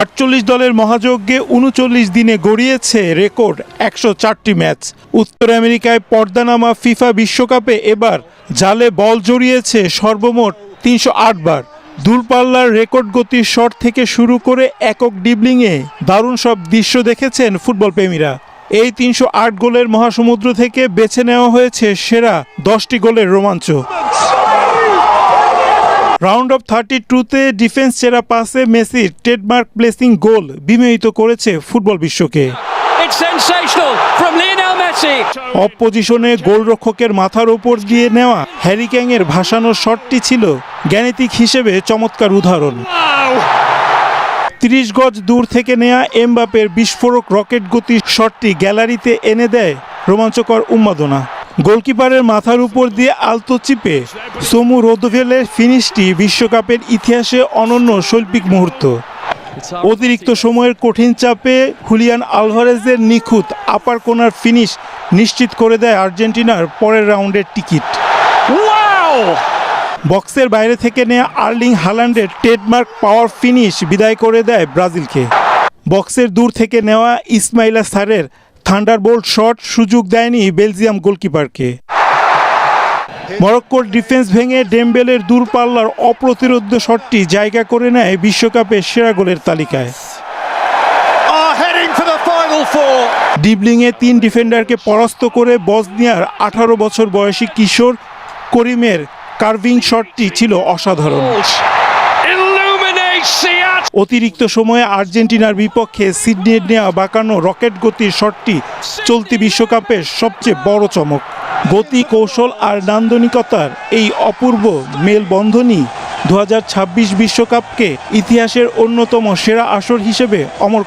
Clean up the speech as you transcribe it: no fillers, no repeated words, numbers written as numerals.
৪৮ দলের মহাযজ্ঞে ৩৯ দিনে গড়িয়েছে record ১০৪টি match. উত্তর আমেরিকায় পর্দানামা ফিফা বিশ্বকাপে এবার জালে বল জড়িয়েছে সর্বমোট ৩০৮ বার। দূরপাল্লার রেকর্ড গতির শট থেকে শুরু করে একক ড্রিবলিংয়ে দারুণ সব দৃশ্য দেখেছেন ফুটবল প্রেমীরা। এই ৩০৮ গোলের মহাসমুদ্র থেকে বেছে নেওয়া হয়েছে সেরা ১০টি গোলের রোমাঞ্চ। রাউন্ড অফ 32-তে ডিফেন্স সেরা পাসে মেসির ট্রেডমার্ক প্লেসিং গোল বিমোহিত করেছে ফুটবল বিশ্বকে। অফ পজিশনে গোলরক্ষকের মাথার ওপর দিয়ে নেওয়া হ্যারি ক্যাংয়ের ভাসানো শটটি ছিল গাণিতিক হিসেবে চমৎকার উদাহরণ। ৩০ গজ দূর থেকে নেওয়া এমবাপের বিস্ফোরক রকেট গতির শটটি গ্যালারিতে এনে দেয় রোমাঞ্চকর উন্মাদনা। গোলকিপারের মাথার উপর দিয়ে আলতো চিপে সোমু রোদভেলের ফিনিশটি বিশ্বকাপের ইতিহাসে অনন্য শৈল্পিক মুহূর্ত। অতিরিক্ত সময়ের কঠিন চাপে হুলিয়ান আলভারেজের নিখুঁত আপার কোনার ফিনিশ নিশ্চিত করে দেয় আর্জেন্টিনার পরের রাউন্ডের টিকিট। বক্সের বাইরে থেকে নেওয়া আর্লিং হাল্যান্ডের ট্রেডমার্ক পাওয়ার ফিনিশ বিদায় করে দেয় ব্রাজিলকে। বক্সের দূর থেকে নেওয়া ইসমাইলা সারের থান্ডারবোল্ট শট সুযোগ দেয়নি বেলজিয়াম গোলকিপারকে। মরক্কোর ডিফেন্স ভেঙে ডেম্বেলের দূরপাল্লার অপ্রতিরোধ্য শটটি জায়গা করে নেয় বিশ্বকাপের সেরা গোলের তালিকায়। ড্রিবলিংয়ে ৩ ডিফেন্ডারকে পরাস্ত করে বসনিয়ার ১৮ বছর বয়সী কিশোর করিমের কার্ভিং শটটি ছিল অসাধারণ। অতিরিক্ত সময়ে আর্জেন্টিনার বিপক্ষে সিডনির নেওয়া বাঁকানো রকেট গতির শটটি চলতি বিশ্বকাপের সবচেয়ে বড় চমক। গতি, কৌশল আর নান্দনিকতার এই অপূর্ব মেলবন্ধনই ২০২৬ বিশ্বকাপকে ইতিহাসের অন্যতম সেরা আসর হিসেবে অমর